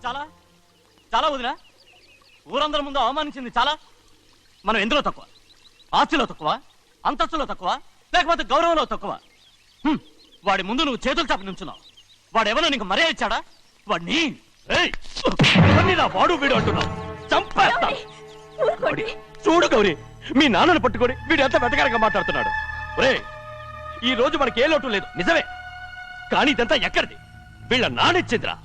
చాలా చాలా వదినా. ఊరందరి ముందు అవమానించింది చాలా. మనం ఎందులో తక్కువ? ఆస్తిలో తక్కువ, అంతస్తులో తక్కువ, లేకపోతే గౌరవంలో తక్కువ? వాడి ముందు నువ్వు చేతులు చాపి నుంచున్నావు. వాడు ఎవరో నీకు మర్యాద ఇచ్చాడా? వాడిని వాడు వీడు అంటున్నావు. చంపేస్తా. చూడు గౌరీ, మీ నాన్నను పట్టుకొని వీడు ఎంత వెతకారంగా మాట్లాడుతున్నాడు. ఒరే, ఈ రోజు మనకి ఏ లోటు లేదు నిజమే, కానీ ఇదంతా ఎక్కడిది? వీళ్ళ నానిచ్చిందిరా.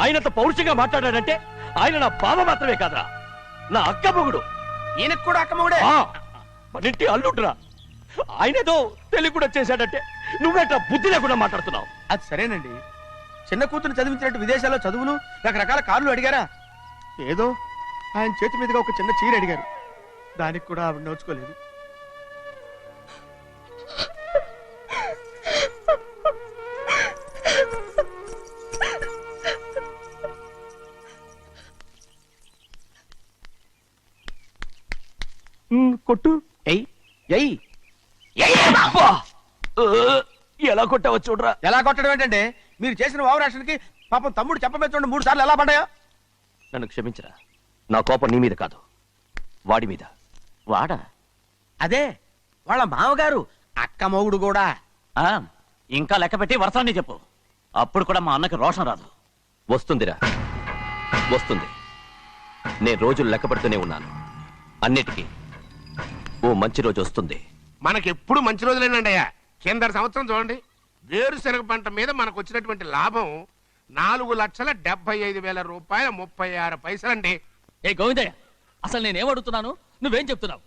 ఆయనంత పౌరుషంగా మాట్లాడాడంటే ఆయన నా బావ మాత్రమే కాదురా, నా అక్క మొగుడు. ఈయనకు కూడా అక్క మొగుడే. మనింటి అల్లుడురా. ఆయనేదో తెలివి కూడా చేశాడంటే నువ్వేట్లా బుద్ధి లేకుండా మాట్లాడుతున్నావు? అది సరేనండి, చిన్న కూతురు చదివించినట్టు విదేశాల్లో చదువులు, రకరకాల కార్లు అడిగారా? ఏదో ఆయన చేతి మీదుగా ఒక చిన్న చీర అడిగారు, దానికి కూడా ఆవిడ నోచుకోలేదు. కొట్టు. ఎలా కొట్టావో చూడరా. ఎలా కొట్టడం ఏంటంటే, మీరు చేసిన వావరాక్షణకి పాపం తమ్ముడు చెప్పబెట్టండి 3 సార్లు ఎలా పడ్డాయో. నన్ను క్షమించరా, నా కోపం నీ మీద కాదు, వాడి మీద. వాడా? అదే వాళ్ళ మామగారు అక్క మొగుడు కూడా. ఇంకా లెక్క పెట్టి వరసాన్ని చెప్పు, అప్పుడు కూడా మా అన్నకి రోషం రాదు. వస్తుందిరా, వస్తుంది. నేను రోజులు లెక్క పెడుతూనే ఉన్నాను. అన్నిటికీ ఓ మంచి రోజు వస్తుంది. మనకెప్పుడు మంచి రోజులేనండి అయ్యా. కింద సంవత్సరం చూడండి, వేరుశనగ పంట మీద మనకు వచ్చినటువంటి లాభం 4,75,000 రూపాయల 36 పైసలండి. ఏ గోవిందయ్య, అసలు నేనేం అడుగుతున్నాను, నువ్వేం చెప్తున్నావు?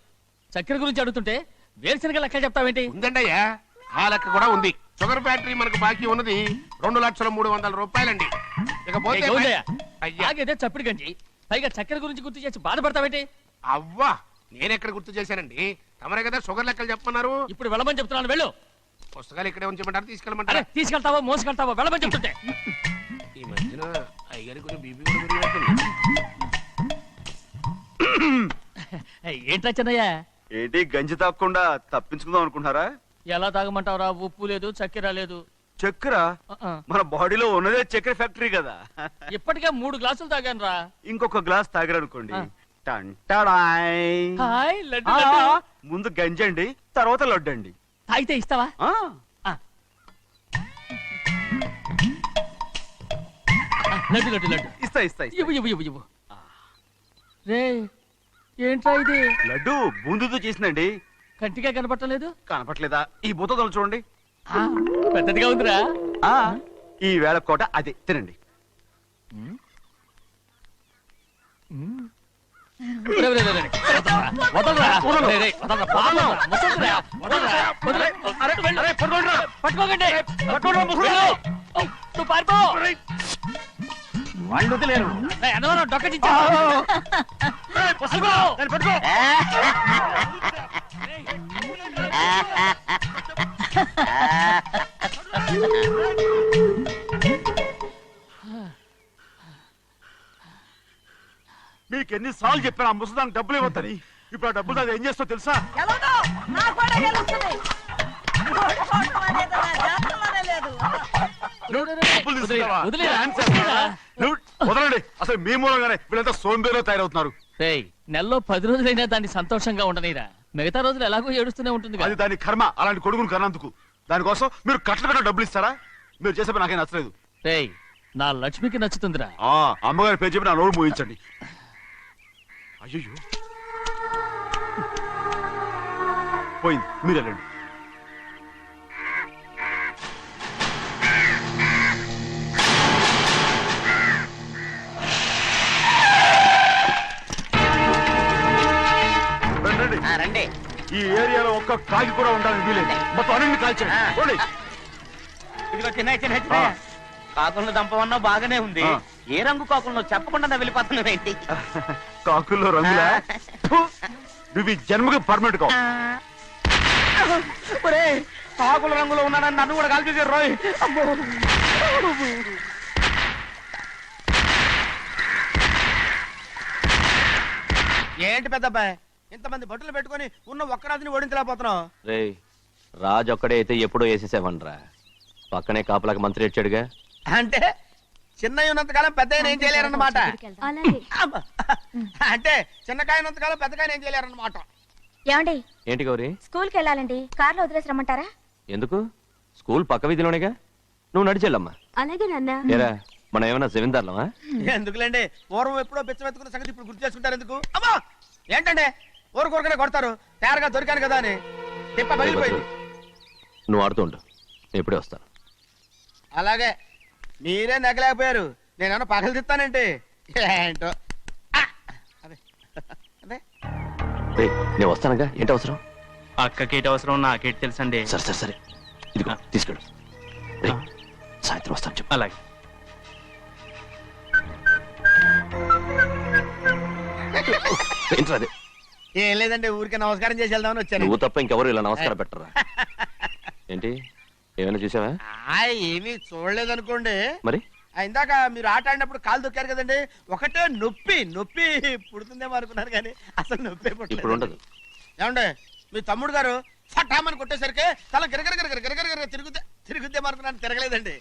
చక్కెర గురించి అడుగుతుంటే వేరుశనగ లెక్క చెప్తావేంటి? ఉందండి అయ్యా, ఆ లెక్క కూడా ఉంది. షుగర్ ఫ్యాక్టరీ మనకు బాకీ ఉన్నది 2,300,000 రూపాయలండి. ఇకపోతే ఆగేదే చప్పిడి గంజి, పైగా చక్కెర గురించి గుర్తు చేసి బాధపడతావేంటి? అవ్వా, నేనెక్కడ గుర్తు చేశానండి, తమరే కదా షుగర్ లెక్కలు చెప్పమన్నారు. ఇప్పుడు వెళ్ళమని చెప్తున్నాను, వెళ్ళు. పుస్తకాలు ఇక్కడే ఉంచమంటారు, తీసుకెళ్ళమంటారా? తీసుకెళ్తావో మోసుకెళ్తావో వెళ్ళమని చెప్తుంటే. ఈ మధ్యన అయ్యారి కొంచెం బీపీ కూడా పెరిగినట్టుంది. ఏంట్రా చిన్నయ్య? ఏంటి గంజి తాగకుండా తప్పించుకుందాం అనుకుంటున్నారా? ఎలా తాగమంటావురా? ఉప్పు లేదు, చక్కెర లేదు. చక్కెర మన బాడీలో ఉన్నదే చక్కెర ఫ్యాక్టరీ కదా. ఇప్పటికే 3 గ్లాసులు తాగాను రా. ఇంకొక గ్లాస్ తాగారనుకోండి, హాయ్ లడ్డు లడ్డు. ముందు గంజి అండి, తర్వాత లడ్డు అండి. తాగితే ఇస్తావా? లడ్డు లడ్డు లడ్డు ఇస్తా ఇస్తా ఇస్తా. ఇవ్వు ఇవ్వు ఇవ్వు ఇవ్వు. రే, ఏంట్రా ఇది? లడ్డు బూందుతో చేసిందండి. కంటిగా కనపడలేదు. కనపట్లేదా? ఈ బూతలు చూడండి, పెద్దదిగా ఉందిరా. ఈ వేళ కోట అదే తినండి. వాళ్ళు వదిలేరు. డొక్కచించా. మీకెన్ని సార్లు చెప్పాను ఆ ముసదానికి డబ్బులు ఇవ్వద్దని. ఇప్పుడు ఆ డబ్బులు అది ఏం చేస్తో తెలుసా? వదలండి, అసలు మీ మూలంగానే వీళ్ళంతా సోంబేలో తయారవుతున్నారు. నెలలో 10 రోజులైనా దాన్ని సంతోషంగా ఉండనీరా. మిగతా రోజులు ఎలాగో ఏడుస్తూనే ఉంటుంది. అది దాని కర్మ, అలాంటి కొడుకును కన్నందుకు. దానికోసం మీరు కట్ట డబ్బులు ఇస్తారా? మీరు చేసే పని నాకేం నచ్చలేదు. నా లక్ష్మికి నచ్చుతుందిరా. అమ్మగారి పేరు చెప్పి నా నోరు మూయించండి. అయ్యో పోయింది, మీరు వెళ్ళండి. రండి. ఈ ఏరియాలో ఒక్క కాకి కూడా ఉండాలని వీలేదు. మొత్తం అన్ని కాల్చండి. ఇదిగో చిన్న చిన్న చిన్న కాకులను దంపమన్నా బాగానే ఉంది. ఏ రంగు కాకులను చెప్పకుండా వెళ్ళిపోతున్నావు ఏంటి? కాకుల్లో రంగులా? ఇవి జన్మకి పర్మనెంట్ కావు. కాకుల రంగులో ఉన్నాడని నన్ను కూడా కాల్చేసారు రోయ్. ఏంటి పెద్దబ్బాయి, ఇంతమంది బట్టలు పెట్టుకుని ఉన్న ఒక్కరాజుని ఓడించలేకపోతున్నావు? రాజు ఒక్కడే అయితే ఎప్పుడో వేసేసేవనరా. పక్కనే కాపలాకి మంత్రి ఇచ్చాడుగా. అంటే చిన్నయ్య ఉన్నంతకాలం పెద్దయ్య ఏం చేయలేరన్నమాట. అలాగే. అబ్బా. అంటే చిన్నకాయ ఉన్నంతకాలం పెద్దకాయ ఏం చేయలేరన్నమాట. ఏమండి ఏంటి గౌరీ? స్కూల్కి వెళ్ళాలండి, కార్లో వదిలేసి రమ్మంటారా? ఎందుకు? స్కూల్ పక్క వీధిలోనేగా, నువ్వు నడిచెళ్ళమ్మా. అలాగే నాన్న. ఏరా, మనం ఏమైనా జమీందార్లమా? ఎందుకులేండి, పూర్వం ఎప్పుడో పిచ్చమెత్తుకున్న సంగతి ఇప్పుడు గుర్తు చేసుకుంటారు ఎందుకు? అమ్మా ఏంటంటే ఊరుకోరుకనే కొడతారు, తయారుగా దొరికాను కదా అని. తిప్ప పగిలిపోయింది. నువ్వు ఆడుతూ ఉండు, నేను ఇప్పుడే వస్తాను. అలాగే, మీరే నెగ్గలేకపోయారు, నేనేమన్నా పగలు తిస్తానంటే ఏంటో. ఆ! అదే అదే రేయ్, నేను వస్తానుగా, ఏంటి అవసరం? అక్కకేటి అవసరం నాకేటి తెలుసండి. సరే సరే సరే, ఇదిగో తీసుకెళ్ళు. రేయ్, సాయంత్రం వస్తాను చెప్పు. అలాగే. ఏంట్రా అది? ఏం లేదండి, ఊరికే నమస్కారం చేసి వెళ్దామని వచ్చాను. నువ్వు తప్ప ఇంకెవరు ఇలా నమస్కారం పెట్టరా? ఏంటి, ఏమైనా చూసావా? ఏమీ చూడలేదనుకోండి. మరి ఇందాక మీరు ఆట ఆడినప్పుడు కాలు దొక్కారు కదండి, ఒకటే నొప్పి నొప్పి పుడుతుందేమో అనుకున్నాను కానీ అసలు నొప్పి ఇప్పుడు ఉండదు. ఏమండే మీ తమ్ముడు గారు ఫటామని కొట్టేసరికి తల గిరగిర తిరుగుద్దేమో అనుకున్నాను, తిరగలేదండి.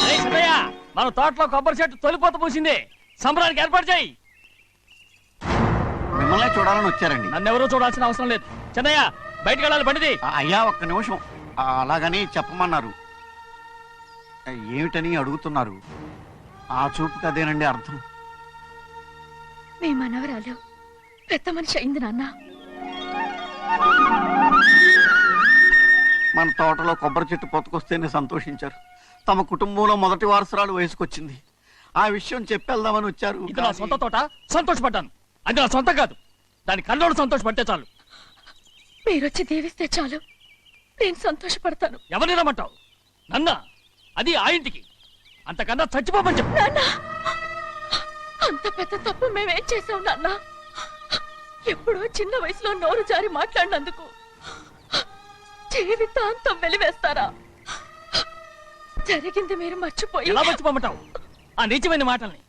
రేయ్ సిద్ధయ్య, మన తోటలో కొబ్బరి చెట్టు తొలిపోత పూసింది, సంబరానికి ఏర్పాటు చేయి. మిమ్మల్ని చూడాలని వచ్చారండి. నన్నెవరూ చూడాల్సిన అవసరం లేదు. చెన్నయ్య, బయటికి వెళ్ళాలి, బండిది. అయ్యా ఒక్క నిమిషం, అలాగని చెప్పమన్నారు. ఏమిటని అడుగుతున్నారు? ఆ చూపుకి అదేనండి అర్థం. మీ మనవరాలు పెద్ద మనిషి అయింది నాన్న. మన తోటలో కొబ్బరి చెట్టు పొత్తుకొస్తేనే సంతోషించారు. తమ కుటుంబంలో మొదటి వారసురాలు వయసుకొచ్చింది. ఆ విషయం చెప్పేద్దామని వచ్చారు. ఇది నా సొంత తోట, సంతోషపడ్డాను. అది నా సొంతం కాదు, దాని కన్నోడు సంతోషపడితే చాలు. మీరొచ్చి దీవిస్తే చాలు, నేను సంతోషపడతాను. ఎవరిని రమ్మంటావు? నన్న? అది ఆ ఇంటికి, అంతకన్నా చచ్చిపోమని చెప్పు. నాన్న, అంత పెద్ద తప్పు మేమేం చేసాం నాన్న? ఎప్పుడో చిన్న వయసులో నోరు జారి మాట్లాడినందుకు జీవితాంతం వెలివేస్తారా? జరిగింది మీరు మర్చిపోయి. ఎలా మర్చిపోమంటావు ఆ నీచమైన మాటల్ని?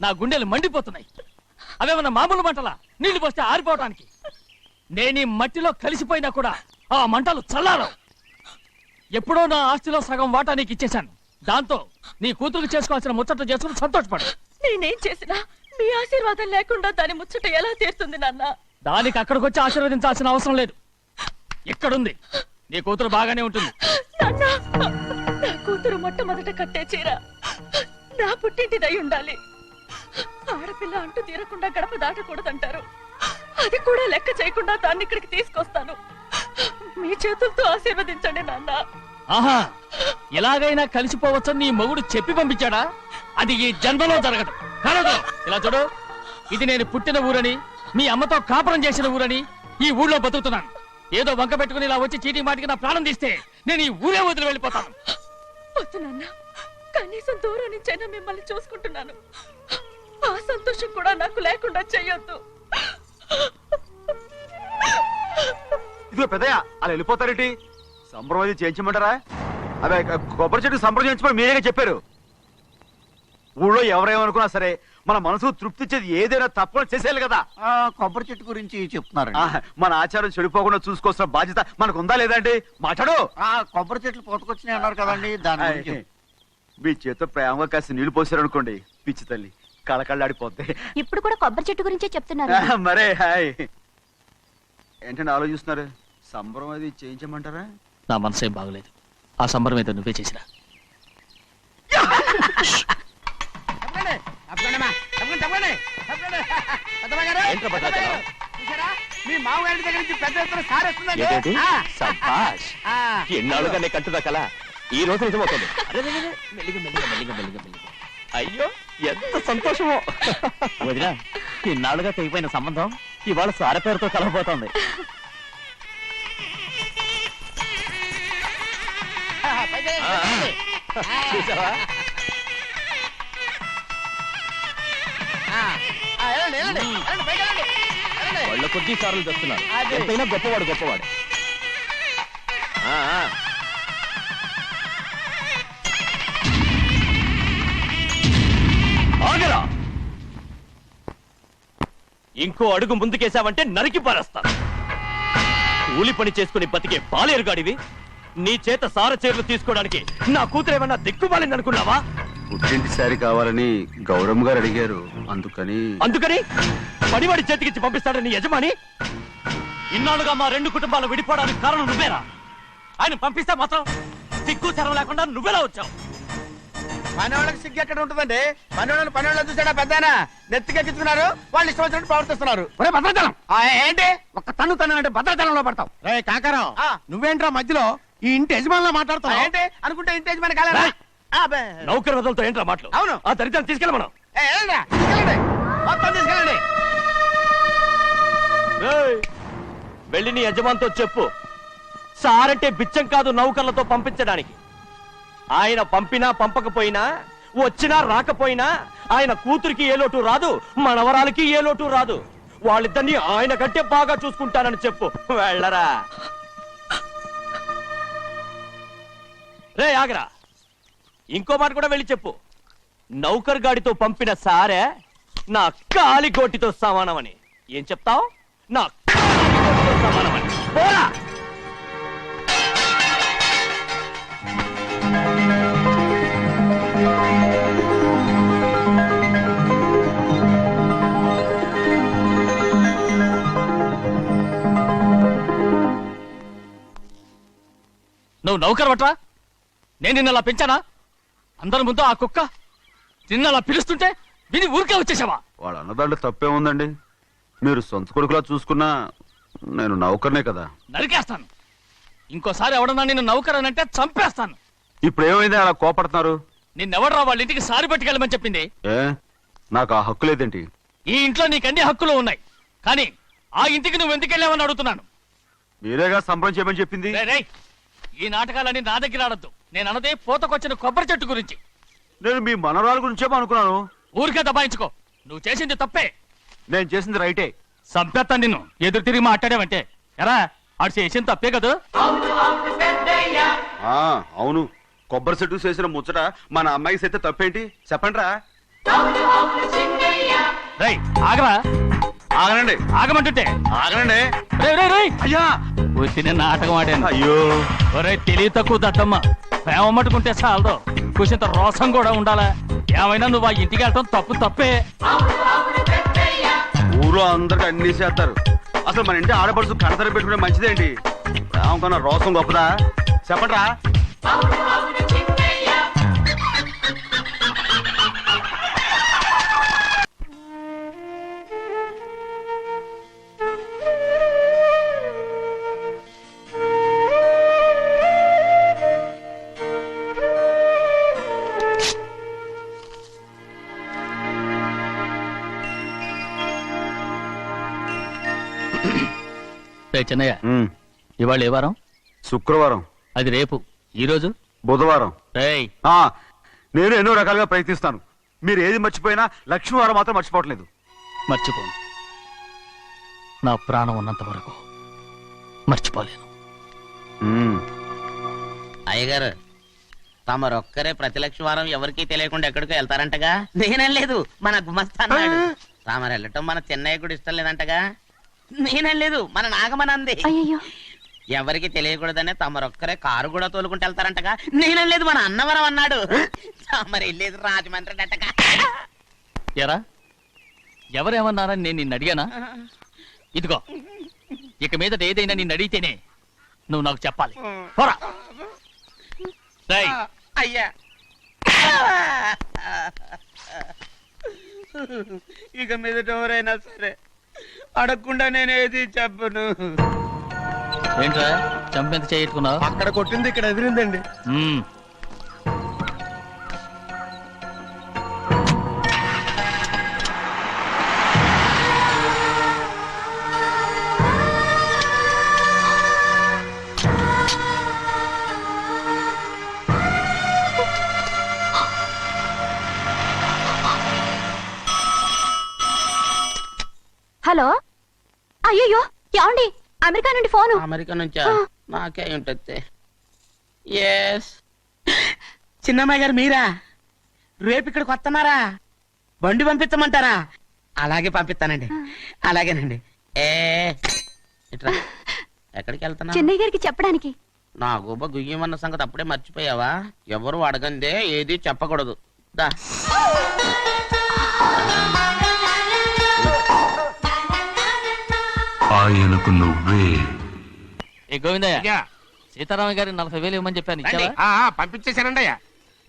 నా గుండెలు మండిపోతున్నాయి. అవేమన్నా మామూలు మంటలా, నీళ్లు పోస్తే ఆరిపోవటానికి? నేను ఈ మట్టిలో కలిసిపోయినా కూడా ఆ మంటలు చల్లారవు. ఎప్పుడో నా ఆస్తిలో సగం వాటా నీకు ఇచ్చేశాను. దాంతో నీ కూతురుకు చేసుకోవాల్సిన ముచ్చట్లు చేసుకుని సంతోషపడు. నేనేం చేసినా మీ ఆశీర్వాదం లేకుండా దాని ముచ్చట ఎలా తీరుతుంది నాన్న? దానికి అక్కడికి వచ్చి ఆశీర్వదించాల్సిన అవసరం లేదు. ఎక్కడుంది? నీ కూతురు బాగానే ఉంటుంది. నాన్న, నా కూతురు మొట్టమొదట కట్టే చీర నా పుట్టింటిదై ఉండాలి. ఆడపిల్ల అంటూ తీరకుండా గడప దాటకూడదంటారు. అది కూడా లెక్క చేయకుండా దాన్ని ఇక్కడికి తీసుకొస్తాను. మీ చేతులతో ఆశీర్వదించండి నాన్న. ఆహా, ఎలాగైనా కలిసిపోవచ్చని నీ మొగుడు చెప్పి పంపించాడా? అది ఈ జన్మలో జరగదు. కలదు. ఇలా చూడు, ఇది నేను పుట్టిన ఊరని, మీ అమ్మతో కాపురం చేసిన ఊరని ఈ ఊళ్ళో బతుకుతున్నాను. ఏదో వంక పెట్టుకుని ఇలా వచ్చి చీటీ మాటికి నా ప్రాణం తీస్తే నేను ఈ ఊరే వదిలి వెళ్ళిపోతాను. వద్దు నాన్న, కనీసం దూరం నుంచైనా మిమ్మల్ని చూసుకుంటున్నాను. ఆ సంతోషం కూడా నాకు లేకుండా చెయ్యొద్దు. ఇదిగో పెద్దయ్య, అలా వెళ్ళిపోతారేంటి? సంబరం అది చేయించమంటారా? అదే కొబ్బరి చెట్టు సంబరం చేయించమని మీరేగా చెప్పారు. ఊళ్ళో ఎవరేమనుకున్నా సరే మన మనసు తృప్తి ఇచ్చేది ఏదైనా తప్పకుండా చేసేయాలి కదా. కొబ్బరి చెట్టు గురించి చెప్తున్నారు. మన ఆచారం చెడిపోకుండా చూసుకోవాల్సిన బాధ్యత మనకు ఉందా లేదా అండి? మాట్లాడు. కొబ్బరి చెట్లు పొత్తుకొచ్చినాయి అన్నారు కదండి, దాని గురించి. మీ చేత ప్రేమగా కాస్త నీళ్లు పోసారనుకోండి, పిచ్చి తల్లి కళకళ్ళాడిపోద్ది. ఇప్పుడు కూడా కొబ్బరి చెట్టు గురించే చెప్తున్నారు. మరే హాయ్ ఏంటంటే ఆలోచిస్తున్నారు? సంబరం అది చేయించమంటారా? నా మనసు ఏం బాగలేదు. ఆ సంబరం ఏదో నువ్వే చేసిరా. మీ మామగారి దగ్గర నుంచి పెద్ద ఎత్తున సార్ వస్తుందండి. ఏంటండి? శభాష్. ఎన్నాళ్ళుగా నే కంటున్నా కల ఈ రోజు నిజమవుతుంది. అయ్యో, ఎంత సంతోషమో. వదినా, ఇన్నాళ్ళుగా తెగిపోయిన సంబంధం ఇవాళ సార పేరుతో కలవబోతోంది. చూసావా? వాళ్ళ కొద్ది సార్లు తెస్తున్నారు. ఎంతైనా గొప్పవాడు గొప్పవాడు. ఆగరా! ఇంకో అడుగు ముందుకేసావంటే నరికి పారేస్తాను. కూలి పని చేసుకుని బతికే పాలేరుగాడివి నీ చేత సారచీరలు తీసుకోవడానికి నా కూతురు ఏమన్నా దిక్కుమాలిందనుకున్నావా? పుట్టింటి శారీ కావాలని గౌరమ్మ గారు అడిగారు, అందుకని పడివాడి చేతికిచ్చి పంపిస్తాడని నీ యజమాని? ఇన్నాళ్ళుగా మా రెండు కుటుంబాలు విడిపోవడానికి కారణం నువ్వేరా? ఆయన పంపిస్తే మాత్రం సిగ్గు తెరం లేకుండా నువ్వెలా వచ్చావు? పనివాళ్ళకి సిగ్గు ఎక్కడ ఉంటుందండి? పనివాళ్ళని పనివాళ్ళు చూసాడా పెద్దనా నెత్తికెక్కించుకున్నారు, వాళ్ళు ఇష్టం వచ్చినట్టు ప్రవర్తిస్తున్నారు. భద్రాచలం ఏంటి ఒక్క తన్ను అంటే భద్రాచలంలో పడతావు. రే కాకారావు, నువ్వేంట్రా మధ్యలో ఈ ఇంటి యజమానిలో మాట్లాడతావు? ఏంటి అనుకుంటే ఇంటేజ్ మన కాలేదా? నౌకర్ వదలతో ఏంట్రా మాటలు? అవును. ఆ దరిద్రాన్ని తీసుకెళ్ళ మనం. తీసుకెళ్ళండి, మొత్తం తీసుకెళ్ళండి. వెళ్ళి నీ యజమానితో చెప్పు, సారంటే బిచ్చం కాదు నౌకర్లతో పంపించడానికి. ఆయన పంపినా పంపకపోయినా, వచ్చినా రాకపోయినా ఆయన కూతురికి ఏ లోటు రాదు, మనవరాలకి ఏ లోటు రాదు. వాళ్ళిద్దరినీ ఆయన కంటే బాగా చూసుకుంటానని చెప్పు. వెళ్ళరా. రే ఆగరా, ఇంకో మాట కూడా వెళ్ళి చెప్పు, నౌకర్ గాడితో పంపిన సారే నా కాలిగోటితో సమానమని. ఏం చెప్తావు? నా కాలిగోటితో సమానమని. పోరా. నువ్వు నౌకర్ పట్రా? నేను నిన్నలా పెంచానా? అందరి ముందు ఆ కుక్క నిన్నలా పిలుస్తుంటే విని ఊరికే వచ్చేసావా? వాళ్ళ అన్నదాంట్లో తప్పే ఉందండి. మీరు సొంత కొడుకులా చూసుకున్నా నేను నౌకర్నే కదా. నరికేస్తాను. ఇంకోసారి ఎవడన్నా నిన్ను నౌకర్ అని అంటే చంపేస్తాను. ఇప్పుడు ఏమైంది అలా కోపడుతున్నారు? నిన్నెవడరా వాళ్ళ ఇంటికి సారి పట్టుకెళ్ళమని చెప్పింది? ఏ నాకు ఆ హక్కు లేదేంటి? ఈ ఇంట్లో నీకు అన్ని హక్కులు ఉన్నాయి, కానీ ఆ ఇంటికి నువ్వు ఎందుకు వెళ్ళావని అడుగుతున్నాను. మీరేగా సంబరం చేయమని చెప్పింది. రేయ్, ఈ నాటకాలన్నీ నా దగ్గర ఆడద్దు. నేను అన్నదే పూతకొచ్చిన కొబ్బరి చెట్టు గురించి. నేను మీ మనవరాల గురించేమో అనుకున్నాను. ఊరికే దబాయించుకో. నువ్వు చేసింది తప్పే. నేను చేసింది రైటే. సంపేత్తాను నిన్ను ఎదురు తిరిగి మాట్లాడావంటే. ఎరా, ఆడు చేసింది తప్పే కదా? అవును, కొబ్బరి చెట్టు చేసిన ముచ్చట మన అమ్మాయికి చేస్తే తప్పేంటి చెప్పండి రా. రై ఆగరా. ఆగనండి. ఆగమంటుంటే ఆగనండి. అయ్యా వచ్చిన నాటకం ఆడాను. అయ్యో ఒరే తెలివి తక్కువ దత్తమ్మ, ప్రేమ మట్టుకుంటే చాలదు, కొంచెంత రోసం కూడా ఉండాలా? ఏమైనా నువ్వు ఆ ఇంటికి వెళ్ళటం తప్పే. ఊరో అందరికి అన్ని చేస్తారు. అసలు మన ఇంటి ఆడపడుచు కడతర పెట్టుకునే మంచిదేంటి? ఏమనుకున్నా రోసం గొప్పదా చెప్పండి రా. చిన్నయ్య, ఇవాళ ఏ వారం? శుక్రవారం. అది రేపు. ఈ రోజు బుధవారం. రేయ్, నేను ఎన్నో రకాలుగా ప్రయత్నిస్తాను. మీరు ఏది మర్చిపోయినా లక్ష్మీవారం మాత్రం మర్చిపోవట్లేదు. మర్చిపోను. నా ప్రాణం ఉన్నంత వరకు మర్చిపోలేను. అయ్యగారు, తమరొక్కరే ప్రతి లక్షవారం ఎవరికీ తెలియకుండా ఎక్కడికో వెళ్తారంటగా? నేనేం లేదు, మన గుమస్తా అన్నాడు. తామరు వెళ్ళటం మన చెన్నయ్య కూడా ఇష్టం లేదంటగా? నేనేం లేదు, మన నాగమనంది. ఎవరికి తెలియకూడదనే తమరొక్కరే కారు కూడా తోలుకుంటూ వెళ్తారంటగా? నేనేం లేదు, మన అన్నవరం అన్నాడు. తమరు వెళ్ళేది రాజమండ్రి అంటగా. ఎరా, ఎవరేమన్నారని నేను నిన్ను అడిగానా? ఇదిగో, ఇక మీద ఏదైనా నిన్ను అడిగితేనే నువ్వు నాకు చెప్పాలి. పోరా. అయ్యా, ఇక మీదట ఎవరైనా సరే అడగకుండా నేనేది చెప్పను. ఏంట్రా చంపెంత చేయించుకున్నావు? అక్కడ కొట్టింది ఇక్కడ ఎదిరిందండి. హలో, అయ్యో ఏమండి, అమెరికా నుండి ఫోను. అమెరికా నుంచా? నాకే ఉంటుంది. ఎస్, చిన్నమ్మాయి గారు మీరా? రేపు ఇక్కడికి వస్తున్నారా? బండి పంపించమంటారా? అలాగే పంపిస్తానండి. అలాగేనండి. ఇట్రా. ఎక్కడికి వెళ్తున్నా? చెన్నై గారికి చెప్పడానికి. నా గుబ్బ గుయ్యమన్న సంగతి అప్పుడే మర్చిపోయావా? ఎవరు అడగందే ఏది చెప్పకూడదు. దా ఆయనకు నువ్వే. ఏ గోవిందయ్య, అయ్యా సీతారామ గారి 40,000 ఇవ్వమని చెప్పాను, రండి. ఇచ్చావా? పంపించేశానండి అయ్యా.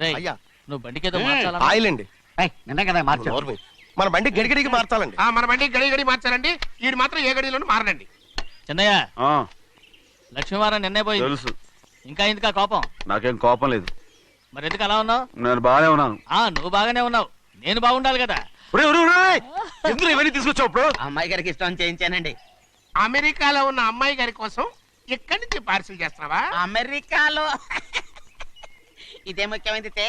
రేయ్, అయ్యా. నువ్వు బండికేదో మ్మ్. మార్చాలన్నా? ఆయిల్ అండి. నిన్న కదా మార్చారు. నోర్మి. మన బండి గడిగడికి మార్చాలండి. మన బండి గడి గడి మార్చారండి. వీడు మాత్రం ఏ గడిలోనూ మారనండి. చిన్నయ్య, ఆ, లక్ష్మీవారం నిన్నే పోయింది. తెలుసు. ఇంకా ఎందుకా కోపం? నాకేం కోపం లేదు, మరి ఎందుకు అలా ఉన్నావు? నేను బాగానే ఉన్నాను. నువ్వు బాగానే ఉన్నావు, నేను బాగుండాలి కదా. ఒరేయ్, ఒరేయ్, ఒరేయ్! ఎందుకు ఇవన్నీ తీసుకొచ్చావు ఇప్పుడు? అమ్మాయి గారికి ఇష్టం చేయించానండి. అమెరికాలో ఉన్న అమ్మాయి గారి కోసం ఇక్కడి నుంచి పార్సిల్ చేస్తున్నావా? అమెరికాలో ఇదే ముఖ్యమైనది.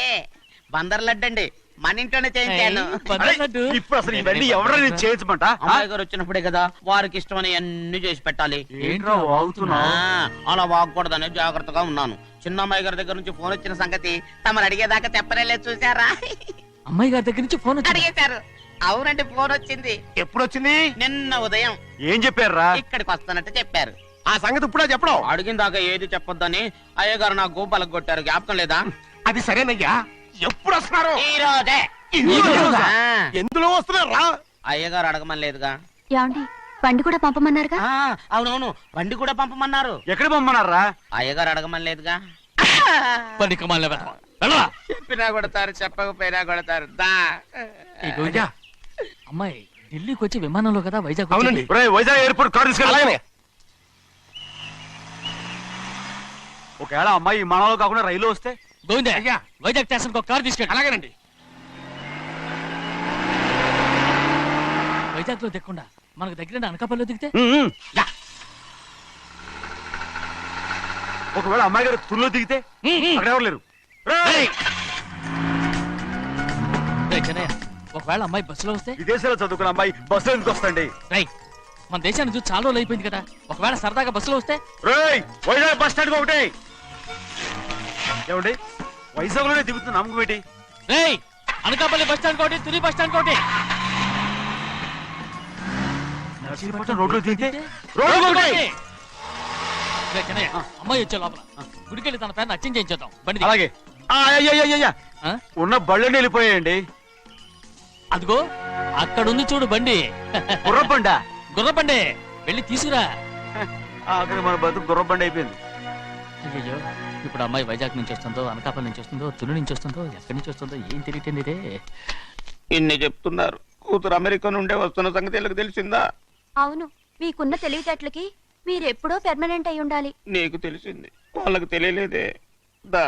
బందర్ లడ్డు అండి, మన ఇంట్లోనే చేయించాను. బందర్ లడ్డు. ఇప్పుడు అసలు ఇవన్నీ ఎవరైనా నేను చేయించమంట? అమ్మాయి గారు వచ్చినప్పుడే కదా వారికి ఇష్టమని అన్ని చేసి పెట్టాలి. ఏంట్రా వాగుతున్నావు? అలా వాగకూడదని జాగ్రత్తగా ఉన్నాను. చిన్న అమ్మాయి గారి దగ్గర నుంచి ఫోన్ వచ్చిన సంగతి తమరు అడిగేదాకా చెప్పలేదు, చూసారా? అమ్మాయి గారి దగ్గర నుంచి ఫోన్ వచ్చింది. అడిగేశారు. అవునండి, ఫోన్ వచ్చింది ఎప్పుడు వచ్చింది? నిన్న ఉదయం. ఏం చెప్పారురా? ఇక్కడికి వస్తానంటే చెప్పారు. ఆ సంగతి ఇప్పుడే చెప్పడం. అడిగిన దాకా ఏది చెప్పొద్దని అయ్యగారు నా గోపాలకు కొట్టారు. జ్ఞాపకం లేదా? అది సరేనయ్యా, ఎప్పుడు వస్తున్నారు? ఈ రోజే. ఈ రోజా? ఆ, ఎందులో వస్తున్నారా? అయ్యగారు అడగమని లేదుగా. ఏమండి, బండి కూడా పంపమన్నారుగా? అవునవును, బండి కూడా పంపమన్నారు. ఎక్కడ పొమ్మన్నారా? అయ్యగారు అడగమని లేదుగా. బండి కమాలి వెళ్ళరా. చెప్పినా కొడతారు, చెప్పకపోయినా కొడతారు. దా ఏ గోవిందయ్య, అమ్మాయి ఢిల్లీకి వచ్చి విమానంలో కదా వైజాగ్ వచ్చింది. అవునండి. ఒరేయ్, వైజాగ్ ఎయిర్పోర్ట్ కార్ తీసుకెళ్ళి. అలాగనే. ఒకవేళ అమ్మాయి విమానంలో కాకుండా రైలు వస్తే? గోవిందయ్య, అయ్యా. వైజాగ్ స్టేషన్ ఒక కార్ తీసుకెళ్ళి. అలాగేనండి. వైజాగ్ లో దిక్కుండా మనకు దగ్గర అనకాపల్లిలో దిగితే? యా. ఒకవేళ అమ్మాయి గారు తుల్లో దిగితే? అక్కడ ఎవరు లేరు. రేయ్! రేయ్ చిన్నయ్య, ఒకవేళ అమ్మాయి బస్సులో వస్తే? విదేశాల్లో చదువుకున్న అమ్మాయి బస్సు ఎందుకు వస్తండి? రై, మన దేశాన్ని చూసి చాలా రోజులు అయిపోయింది కదా, ఒకవేళ సరదాగా బస్సులో వస్తే? రేయ్, వైజాగ్ బస్ స్టాండ్ ఒకటి. ఏమండి, వైజాగ్ లోనే దిగుతున్న నమ్మకం ఏంటి? రేయ్, అనకాపల్లి బస్ స్టాండ్ కోటి, తుని బస్ స్టాండ్ కోటి. నర్సీపట్నం రోడ్లో దిగితే? రోడ్డు రోడ్డు ఒకటి. కోటి. రేయ్ చిన్నయ్య, అమ్మాయి వచ్చే లోపల గుడికెళ్ళి తన పేరుని అచ్చం చేయించేద్దాం. బండి దిగు. అలాగే. అయ్యయ్యయ్యయ్య, ఆ? ఉన్న బళ్ళని వెళ్ళిపోయాయండి. అదిగో అక్కడుంది చూడు బండి. గుర్రబండ. గుర్రబండి, వెళ్ళి తీసుకురా. అక్కడ మన బతుకు గుర్రబండ అయిపోయింది. అయ్యో, ఇప్పుడు అమ్మాయి వైజాగ్ నుంచి వస్తుందో, అనకాపల్లి నుంచి వస్తుందో, తుని నుంచి వస్తుందో, ఎక్కడి నుంచి వస్తుందో ఏం తెలియటండి ఇదే. ఇన్ని చెప్తున్నారు, కూతురు అమెరికా నుండే వస్తున్న సంగతి వీళ్ళకి తెలిసిందా? అవును, మీకున్న తెలివితేటలకి మీరెప్పుడో పెర్మనెంట్ అయి ఉండాలి. నీకు తెలిసింది, వాళ్ళకి తెలియలేదే. దా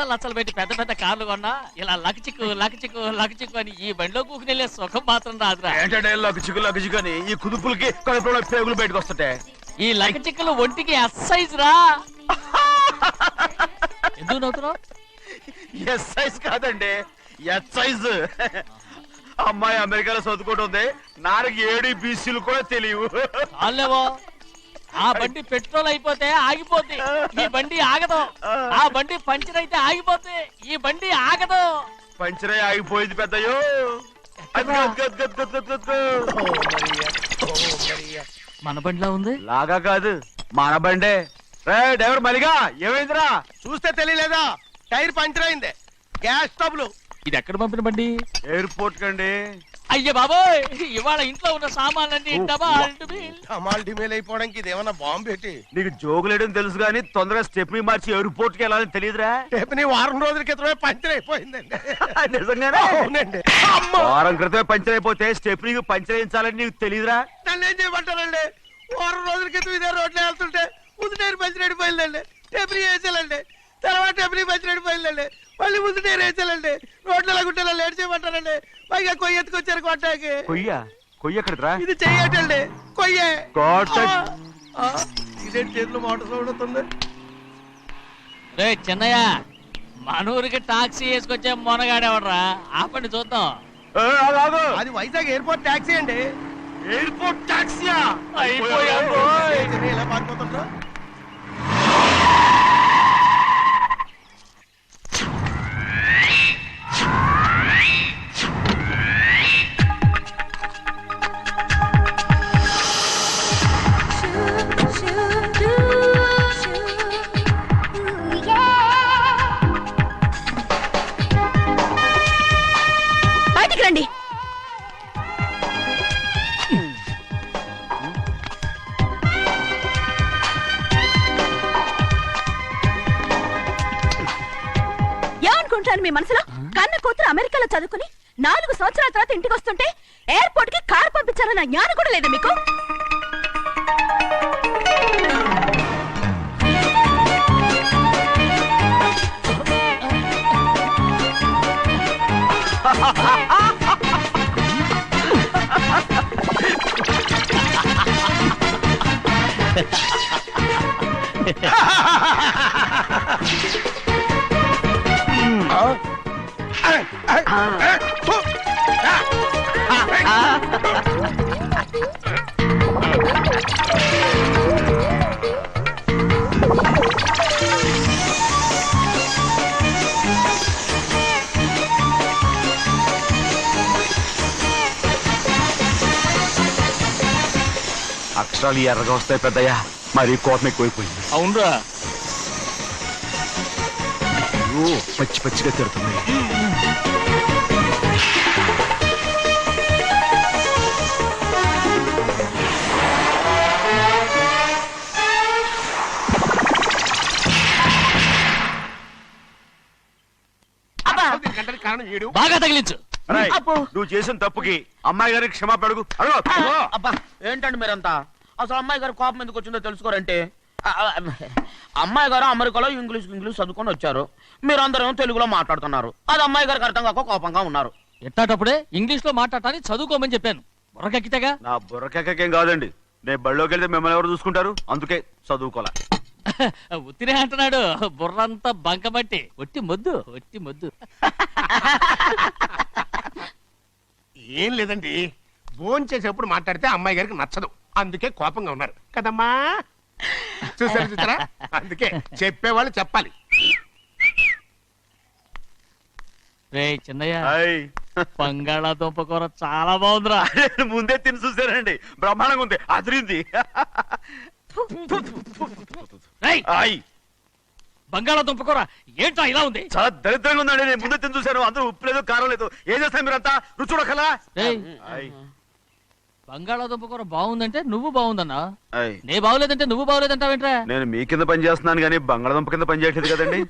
లచ్చలు పెట్టి పెద్ద పెద్ద కార్లు కొన్నా ఇలా లకచిక్కు లకచిక్కు లకచిక్కు అని ఈ బండిలో కూకుని వెళ్ళే సుఖం మాత్రం రాదురా. ఏంటంటే లగ్గుచిక్కు అని ఈ కుదుపులకి కడుపులో పేగులు బయటకు వస్తుంటాయి. ఈ లకచిక్కులు ఒంటికి ఎక్సైజ్ రా. ఎందుకు నవ్వుతున్నావు? ఎస్ సైజ్ కాదండి, ఎస్ సైజ్. అమ్మాయి అమెరికాలో చదువుకుంటుంది, నాకు 7 బీసీలు కూడా తెలియవు. చాలేవో, ఆ బండి పెట్రోల్ అయిపోతే ఆగిపోద్ది, ఈ బండి ఆగదు. ఆ బండి పంచర్ అయితే ఆగిపోతే ఈ బండి ఆగదు. పంచరే ఆగిపోయింది పెద్దయ్యో. మన బండిలో ఉంది. లాగా కాదు, మన బండే. రే డ్రైవర్ మలిగా, ఏమైందిరా? చూస్తే తెలియలేదా? టైర్ పంచర్ అయింది. Gas trouble. ఇది ఎక్కడ పంపిన బండి? ఎయిర్పోర్ట్ కండి. అయ్య బాబోయ్, ఇవాళ ఇంట్లో ఉన్న సామాన్లన్నీ డబాల్ డుబిల్. డమాల్ డిమేల్ అయిపోవడానికి ఇదేమన్నా బాంబు పెట్టి? నీకు జోకులేయడం తెలుసు కానీ తొందరగా స్టెప్ని మార్చి ఎయిర్పోర్ట్ కి వెళ్ళాలని తెలియదురా? టేపుని వారం రోజుల క్రితమే పంచర్ అయిపోయిందండి. నిజంగానే? అవునండి. వారం క్రితమే పంచర్ అయిపోతే స్టెప్ని పంచర్ వేయించాలని నీకు తెలియదురా? నన్ను ఏం చేయమంటారండి? వారం రోజుల క్రితం ఇదే రోడ్లో వెళ్తుంటే ముందు టైర్ పంచర్ అయిపోయిందండి. టేపుని వేసేయాలండి, తర్వాత టేపుని పంచర్ అయిపోయిందండి, మళ్ళీ ముందు టైర్ వేసేయాలండి. రోడ్లలో గుట్టలో లేట్ చేయమంటారండి. పైగా కొయ్య ఎత్తుకొచ్చారు కొట్టాకి. కొయ్య ఎక్కడిరా? ఇది చెయ్యటండి, కొయ్యే. కోట. ఇదేంటి చేతిలో మోటార్ సౌండ్ అవుతుంది? రే చిన్నయ్య, మన ఊరికి టాక్సీ వేసుకొచ్చే మొనగాడేవడరా? ఆపండి చూద్దాం. అది వైజాగ్ ఎయిర్పోర్ట్ టాక్సీ అండి. ఎయిర్పోర్ట్ టాక్సీయా? ఏంటి ఇలా పారిపోతుండ్రా? ఆలోచించాను మీ మనసులో? కన్న కూతురు అమెరికాలో చదువుకుని 4 సంవత్సరాల తర్వాత ఇంటికి వస్తుంటే ఎయిర్పోర్ట్ కి కారు పంపించాలన్న జ్ఞానం కూడా లేదు మీకు? అక్షరాలు ఎర్రగా వస్తాయి పెద్దయ్యా, మరి కోపం ఎక్కువైపోయింది. అవునరా, అయ్యో, పచ్చి పచ్చిగా తిడుతున్నాయి. దీని గంటకి కారణం ఈడు. బాగా తగిలించు. అరేయ్, నువ్వు చేసిన తప్పుకి అమ్మాయి గారికి క్షమాపణ అడుగు. అబ్బా ఏంటండి మీరంతా? అసలు అమ్మాయి గారు కోపం ఎందుకు వచ్చిందో తెలుసుకోరంటే, అమ్మాయి గారు అమెరికాలో ఇంగ్లీష్ చదువుకొని వచ్చారు, మీరందరూ తెలుగులో మాట్లాడుతున్నారు. అది అమ్మాయి గారికి అర్థం కాక కోపంగా ఉన్నారు. ఎట్టాటప్పుడే ఇంగ్లీష్ లో మాట్లాడటానికి చదువుకోమని చెప్పాను. బుర్రకెక్కితేగా. నా బుర్రకెక్కకేం కాదండి, నేను బళ్ళోకి వెళ్తే మిమ్మల్ని ఎవరు చూసుకుంటారు, అందుకే చదువుకోలే. ఉత్తినే అంటున్నాడు, బుర్రంతా బంకబట్టి. ఒట్టి మొద్దు, ఒట్టి మొద్దు. ఏం లేదండి, భోజనం చేసేప్పుడు మాట్లాడితే అమ్మాయి గారికి నచ్చదు, అందుకే కోపంగా ఉన్నారు కదమ్మా. చూసారా, అందుకే చెప్పేవాళ్ళు చెప్పాలి. రే చిన్నయ్య, హాయ్. బంగాళాదుంప కూర చాలా బాగుందిరా. నేను ముందే తిని చూసానండి, బ్రహ్మాండంగా ఉంది, అదిరింది. రేయ్, హాయ్. బంగాళాదుంప కూర ఏంట్రా ఇలా ఉంది? చాలా దరిద్రంగా ఉందండి, నేను ముందే తిని చూశాను, అందరూ ఉప్పు లేదు కారం లేదు. ఏం చేస్తారు మీరంతా, రుచి చూడకలా. రేయ్, హాయ్. బంగాళాదుంప కూర బాగుందంటే నువ్వు బాగుందన్నా, హాయ్. నే బాగులేదంటే నువ్వు బాగులేదంటావేంట్రా? నేను మీ కింద పని చేస్తున్నాను కానీ బంగాళదుంప కింద పని చేయట్లేదు కదండి.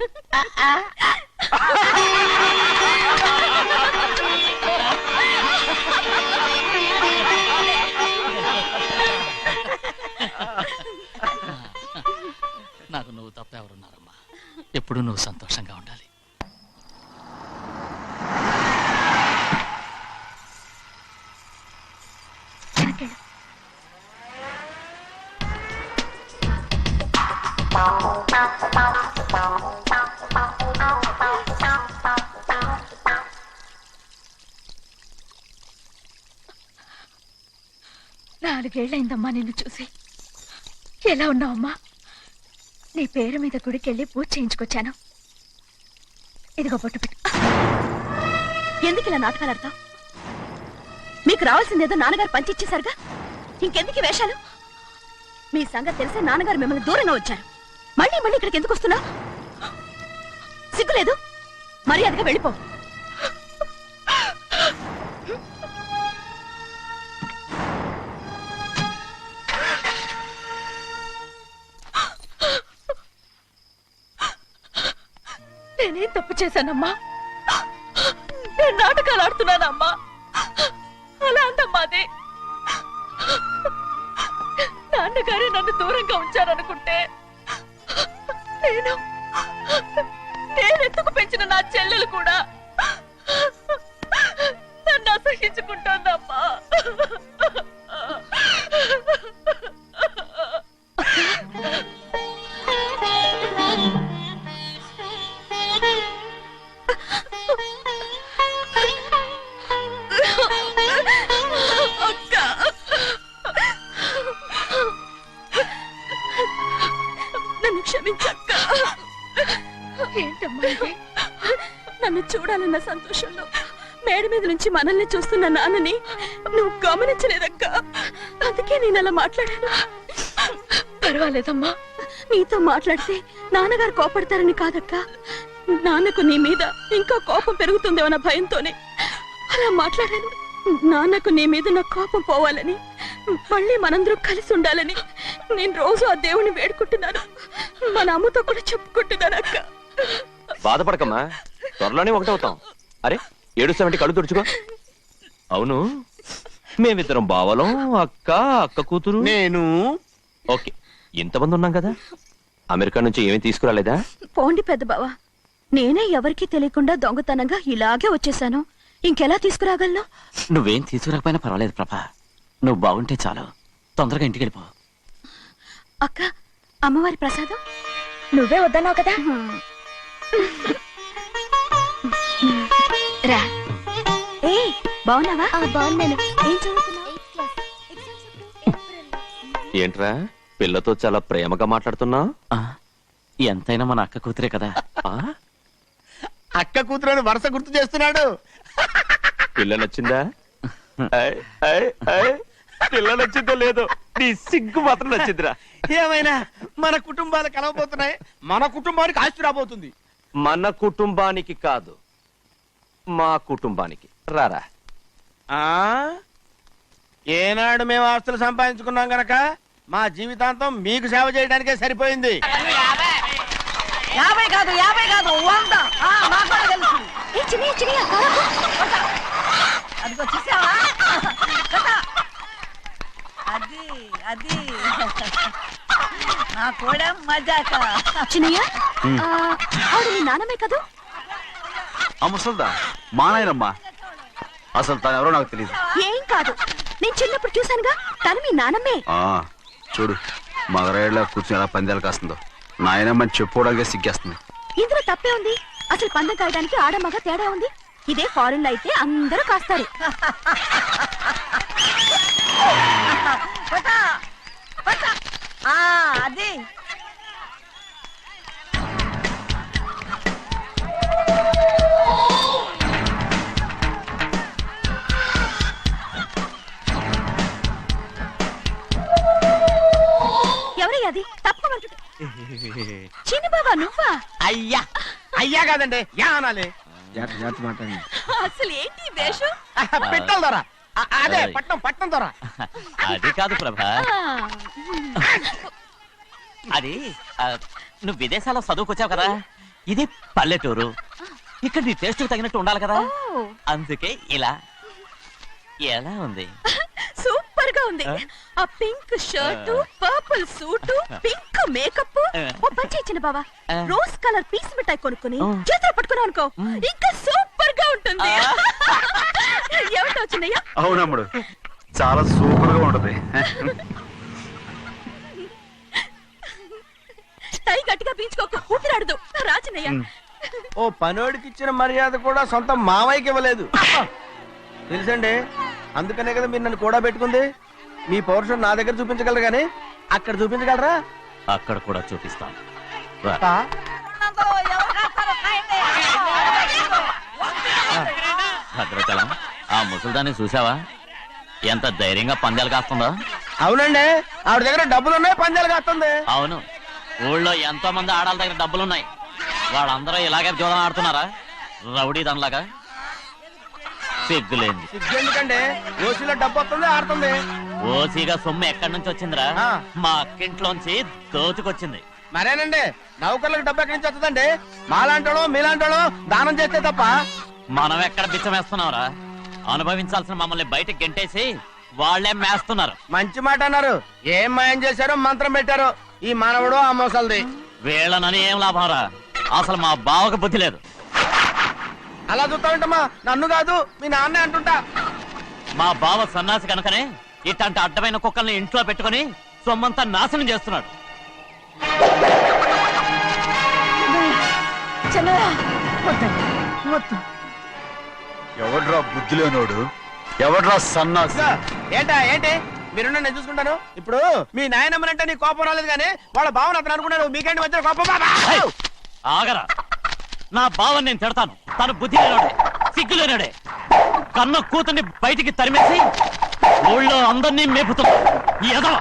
నాకు నువ్వు తప్ప ఎవరున్నారమ్మా? ఎప్పుడు నువ్వు సంతోషంగా ఉండాలి. నాలుగేళ్లైందమ్మా నిన్ను చూసి. ఎలా ఉన్నావమ్మా? నీ పేరు మీద గుడికెళ్ళి పూజ చేయించుకొచ్చాను. ఇదిగో బొట్టు పెట్టు. ఎందుకు ఇలా నాటకాలు ఆడతావు? మీకు రావాల్సిందేదో నాన్నగారు పంచిచ్చేశారుగా, ఇంకెందుకు ఈ వేషాలు? మీ సంగతి తెలిసే నాన్నగారు మిమ్మల్ని దూరంగా వచ్చారు. మళ్ళీ మళ్ళీ ఇక్కడికి ఎందుకు వస్తున్నావు? సిగ్గులేదు? మర్యాదగా వెళ్ళిపో. నేనేం తప్పు చేశానమ్మా? నేను నాటకాలు ఆడుతున్నానమ్మా. అలా అందమ్మా అది. నాన్నగారే నన్ను దూరంగా ఉంచారనుకుంటే నేనెత్తుకు పెంచిన నా చెల్లెలు కూడా నన్ను అసహించుకుంటోందమ్మా. నన్ను క్షమించక్క. ఏంటమ్మా ఇది? నన్ను చూడాలన్న సంతోషంలో మేడ మీద నుంచి మనల్ని చూస్తున్న నాన్నని నువ్వు గమనించలేదక్క. అందుకే నేను అలా మాట్లాడాను. పర్వాలేదమ్మా, నీతో మాట్లాడితే నాన్నగారు కోపడతారని కాదక్క. నాన్నకు నీ మీద ఇంకా కోపం పెరుగుతుందేమన్న భయంతోనే అలా మాట్లాడాను. నాన్నకు నీ మీద నా కోపం పోవాలని, మళ్ళీ మనందరూ కలిసి ఉండాలని నేను రోజు ఆ దేవుని వేడుకుంటున్నాను. మన అమ్మతో కూడా చెప్పుకుంటున్నాను అక్క. బాధపడకమ్మా, త్వరలోనే ఒకటవుతాం. అరే ఏడుస్తామంటే కళ్ళు తుడుచుకో. అవును, మేమిద్దరం బావలం, అక్క కూతురు. నేను ఓకే, ఇంతమంది ఉన్నాం కదా. అమెరికా నుంచి ఏమీ తీసుకురాలేదా? పోండి పెద్ద బావ, నేనే ఎవరికీ తెలియకుండా దొంగతనంగా ఇలాగే వచ్చేసాను. ఇంకెలా తీసుకురాగలను? నువ్వేం తీసుకురాకపోయినా పర్వాలేదు ప్రభా, నువ్వు బాగుంటే చాలు. తొందరగా ఇంటికి వెళ్ళిపో. అక్క, అమ్మవారి ప్రసాదం నువ్వే వద్దన్నావు కదా. రా. ఏ బాగున్నావా? బాగున్నాను. ఏం చదువుతున్నావు? ఏంట్రా పిల్లతో చాలా ప్రేమగా మాట్లాడుతున్నా? ఆ, ఎంతైనా మన అక్క కూతురే కదా. అక్క కూతురు వరుస గుర్తు చేస్తున్నాడు. పిల్ల నచ్చిందా? పిల్ల నచ్చిందో లేదో, నీ సిగ్గు మాత్రం నచ్చిందిరా. ఏమైనా మన కుటుంబాలు కలవబోతున్నాయి, మన కుటుంబానికి ఆస్తి రాబోతుంది. మన కుటుంబానికి కాదు, మా కుటుంబానికి. రారా. ఏనాడు మేము ఆస్తులు సంపాదించుకున్నాం గనక మా జీవితాంతం మీకు సేవ చేయడానికే సరిపోయింది. 50 కాదు 100. మాకు కూడా తెలుసు. అదిగో చూసావా? అది అది నా కూడా మజాక. చిన్నయ్య, ఆవిడ నీ నాన్నమే కదూ? ఆ ముసల్దా మా నాయనమ్మా. అసలు తను ఎవరో నాకు తెలియదు. ఏం కాదు, నేను చిన్నప్పుడు చూశానుగా, తను మీ నాన్నమ్మే. చూడు మగరాయిలా కూర్చుని ఎలా పందాలు కాస్తుందో. నాయనమ్మని చెప్పుకోవడానికి సిగ్గేస్తుంది. ఇందులో తప్పే ఉంది? అసలు పందెం కాయడానికి ఆడమగ తేడా ఉంది. ఇదే ఫారెన్ లో అయితే అందరూ కాస్తారు. అది ఎవరయ్య అది? తప్పమంటుంటే చిన్న బాబా నువ్వా? అయ్యా అయ్యా కాదండి, యా అనాలి. అసలు ఏంటి ఈ వేషం? పెట్టాల ద్వారా అదే పట్నం ద్వారా. అది కాదు ప్రభా, అది నువ్వు విదేశాల్లో చదువుకొచ్చావు కదా, ఇది పల్లెటూరు. ఇక్కడ నీ టేస్ట్ తగినట్టు ఉండాలి కదా, అందుకే ఇలా. ఎలా ఉంది? సూపర్ గా ఉంది. ఆ pink shirt, purple suit, pink makeup. ఓ పని ఇచ్చిన బావా, రోజ్ కలర్ పీస్ మిఠాయి కొనుక్కుని చేతులు పట్టుకున్నావు అనుకో, ఇంకా సూపర్ గా ఉంటుంది. ఏమిటో వచ్చిందయ్యా? అవునమ్ముడు, చాలా సూపర్ గా ఉంటది. టై గట్టిగా పీంచుకోకు, ఊపిరాడదు. రాజనయ్య, ఓ పనోడికి ఇచ్చిన మర్యాద కూడా సొంత మావయ్యకి ఇవ్వలేదు తెలుసండి. అందుకనే కదా మీరు నన్ను కూడా పెట్టుకుంది. మీ పౌరుషం నా దగ్గర చూపించగలరు కానీ అక్కడ చూపించగలరా? అక్కడ కూడా చూపిస్తాను. భద్రచలం, ఆ ముసల్దాన్ని చూసావా? ఎంత ధైర్యంగా పందాలు కాస్తుందో. అవునండి, ఆవిడ దగ్గర డబ్బులు ఉన్నాయి, పందాలు కాస్తుంది. అవును, ఊళ్ళో ఎంతో మంది ఆడాళ్ళ దగ్గర డబ్బులున్నాయి. వాళ్ళందరూ ఇలాగే జోదం ఆడుతున్నారా? రౌడీ దానిలాగా. సిగ్గులేంది. సిగ్గెందుకండి, ఓసీలో డబ్బు వస్తుంది, ఆడుతుంది. ఓసీగా సొమ్ము ఎక్కడి నుంచి వచ్చిందిరా? మా అక్కింట్లోంచి దోచుకొచ్చింది. మరేనండి, నౌకర్లకు డబ్బు ఎక్కడి నుంచి వస్తుందండి? మాలాంటోళ్ళు మీలాంటోళ్ళు దానం చేస్తే తప్ప. మనం ఎక్కడ బిచ్చమేస్తున్నావురా? అనుభవించాల్సిన మమ్మల్ని బయటకు గెంటేసి వాళ్లే మేస్తున్నారు. మంచి మాట అన్నారు. ఏం మాయం చేశారో, మంత్రం పెట్టారో ఈ మానవుడు ఆ మోసల్ది. వీళ్ళనని ఏం లాభంరా? అసలు మా బావకు బుద్ధి లేదు. అలా చూస్తామంటమ్మా, నన్ను కాదు మీ నాన్నే అంటుంటా. మా బావ సన్నాసి కనుకనే ఇట్లాంటి అడ్డమైన కుక్కల్ని ఇంట్లో పెట్టుకుని సొమ్మంతా నాశనం చేస్తున్నాడు. ఎవడ్రా బుద్ధి లేనోడు? ఎవడ్రా సన్నాసి? ఏంటి మీరు నేను చూసుకుంటాను. ఇప్పుడు మీ నాయనమ్మనంటే నీ కోపం రాలేదు కానీ వాళ్ళ భావన అతను అనుకున్నాడు. మీకేంటి మధ్య కోపం? ఆగరా, నా బావని నేను తిడతాను. తను బుద్ధి లేనాడే, సిగ్గు లేనాడే. కన్న కూతుర్ని బయటికి తరిమేసి ఊళ్ళో అందరినీ మేపుతున్నా. ఎదవ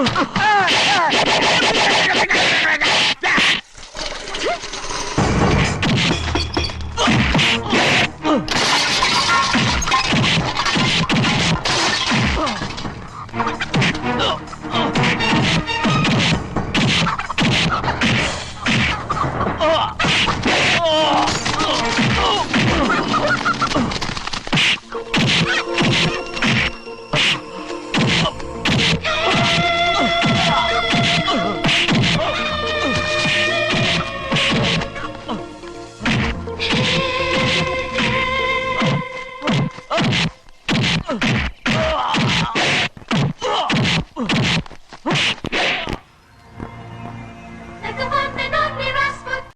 ఆ